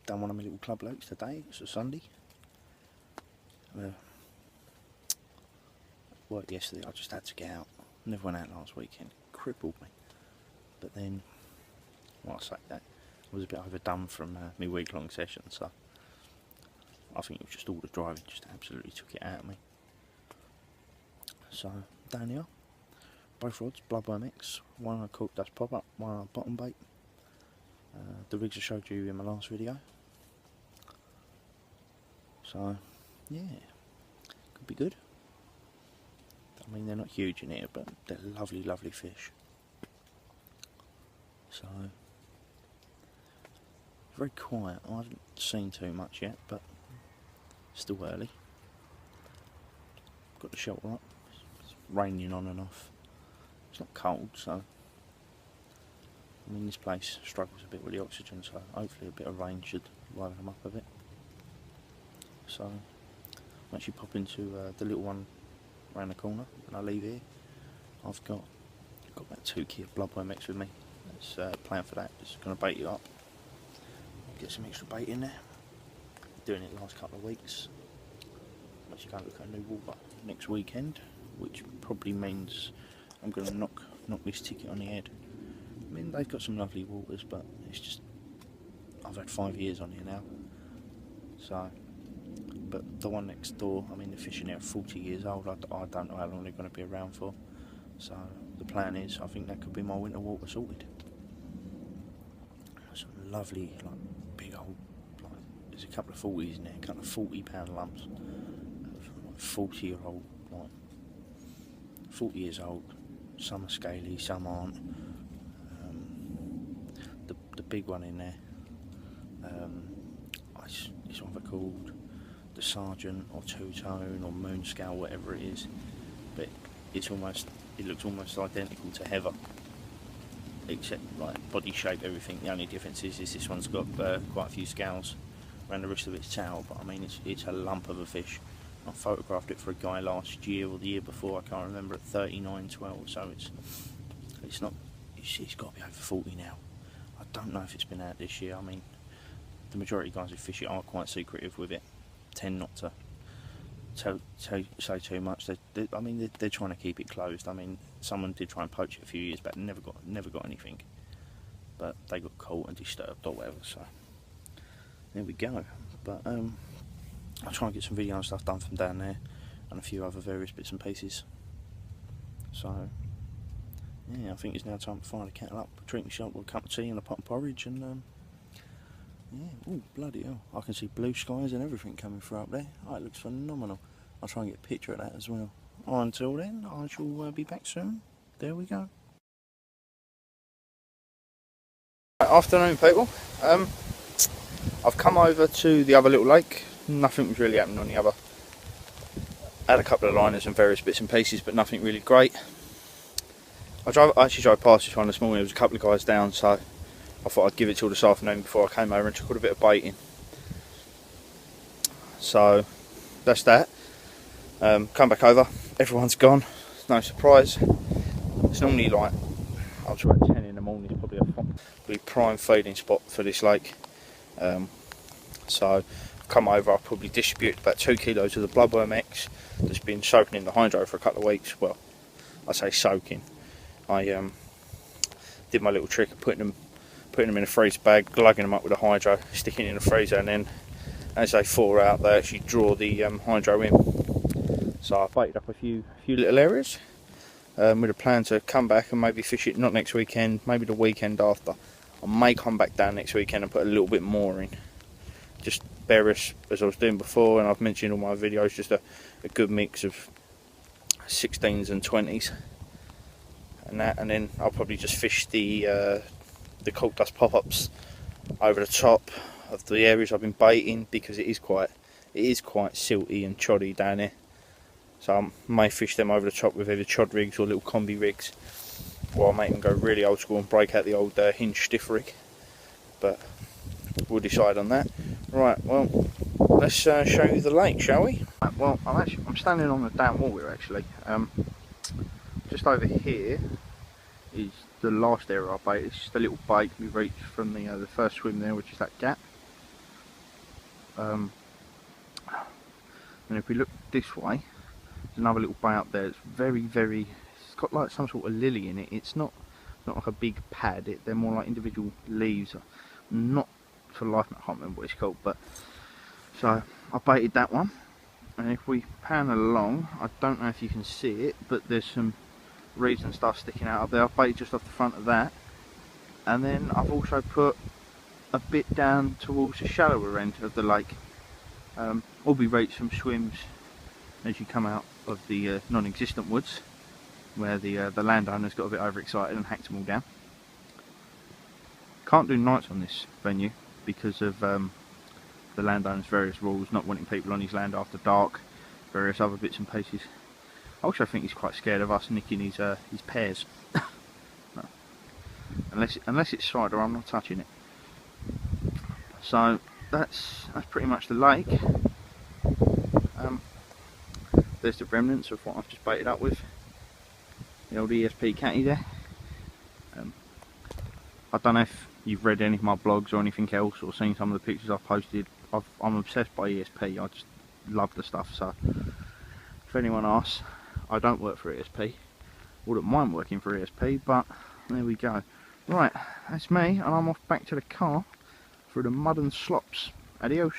done one of my little club loads today. It's a Sunday. Worked yesterday, I just had to get out. Never went out last weekend. It crippled me. But then, well, I say that, I was a bit overdone from my week-long session, so I think it was just all the driving just absolutely took it out of me. So, down here, both rods, Bloodworm X, one on a Cork Dust pop-up, one on a bottom bait. The rigs I showed you in my last video. So, yeah, could be good. I mean, they're not huge in here, but they're lovely, lovely fish. So, very quiet. I haven't seen too much yet, but still early. Got the shelter up. It's raining on and off. It's not cold, so I mean, this place struggles a bit with the oxygen, so hopefully a bit of rain should liven them up a bit. So I'm actually pop into the little one around the corner, and I leave here. I've got about 2 key of Bloodworm X with me. That's plan for that. Just going to bait you up, get some extra bait in there. Doing it the last couple of weeks. I'm actually going to look at a new water next weekend, which probably means I'm going to knock this ticket on the head. I mean, they've got some lovely waters, but it's just, I've had 5 years on here now. So, but the one next door, I mean, the fish in there are 40 years old. I don't know how long they're going to be around for. So the plan is, I think that could be my winter water sorted. Some lovely, like, big old, like, there's a couple of 40s in there, a couple of 40-pound lumps. 40-year-old, like, 40 years old. Some are scaly, some aren't. The big one in there, it's either called the Sergeant or Two-Tone or Moonscale, whatever it is, but it looks almost identical to Heather, except like body shape, everything. The only difference is this one's got quite a few scales around the rest of its tail, but I mean it's a lump of a fish. I photographed it for a guy last year or the year before, I can't remember, at 39.12, so it's got to be over 40 now. I don't know if it's been out this year. I mean, the majority of guys who fish it are quite secretive with it, tend not to say too much. They're trying to keep it closed. I mean, someone did try and poach it a few years back, never got anything, but they got caught and disturbed or whatever. So there we go. But I'll try and get some video and stuff done from down there, and a few other various bits and pieces. So yeah, I think it's now time to fire the kettle up, drink myself with a cup of tea and a pot of porridge, and yeah, oh bloody hell, I can see blue skies and everything coming through up there. Oh, it looks phenomenal. I'll try and get a picture of that as well. Until then, I shall be back soon. There we go. Afternoon, people. I've come over to the other little lake. Nothing was really happening on the other. Had a couple of liners and various bits and pieces, but nothing really great. I actually drove past this one this morning. There was a couple of guys down, so I thought I'd give it till this afternoon before I came over and took a bit of baiting. So that's that. Come back over. Everyone's gone. No surprise. It's normally like up to about 10 in the morning. It's probably a prime feeding spot for this lake. So come over. I'll probably distribute about 2 kilos of the Bloodworm X that's been soaking in the hydro for a couple of weeks. Well, I say soaking. I did my little trick of putting them in a freezer bag, glugging them up with a hydro, sticking it in the freezer, and then as they thaw out, they actually draw the hydro in. So I baited up a few little areas with a plan to come back and maybe fish it not next weekend, maybe the weekend after. I may come back down next weekend and put a little bit more in. Just various, as I was doing before, and I've mentioned in all my videos, just a good mix of 16s and 20s. And then I'll probably just fish the Cork Dust pop-ups over the top of the areas I've been baiting, because it is quite silty and choddy down here. So I may fish them over the top with either chod rigs or little combi rigs, or I may even go really old school and break out the old hinge stiff rig. But we'll decide on that. Right, well, let's show you the lake, shall we? Right, well, I'm standing on the down water actually. Just over here is the last area I baited. It's just a little bait we reached from the first swim there, which is that gap. And if we look this way, there's another little bay up there. It's it's got like some sort of lily in it. It's not like a big pad. They're more like individual leaves. Not for life, I can't remember what it's called. But so I baited that one. And if we pan along, I don't know if you can see it, but there's some reeds and stuff sticking out up there. I've baited just off the front of that. And then I've also put a bit down towards the shallower end of the lake. All be rates from swims as you come out of the non-existent woods, where the landowners got a bit overexcited and hacked them all down. Can't do nights on this venue because of the landowner's various rules, not wanting people on his land after dark, various other bits and pieces. I also think he's quite scared of us nicking his pears. No. Unless it's cider, I'm not touching it. So that's pretty much the lake. There's the remnants of what I've just baited up with. The old ESP catty there. I don't know if you've read any of my blogs or anything else, or seen some of the pictures I've posted. I'm obsessed by ESP. I just love the stuff. So if anyone asks, I don't work for ESP. Wouldn't mind working for ESP, but there we go. Right, that's me, and I'm off back to the car through the mud and slops. Adios.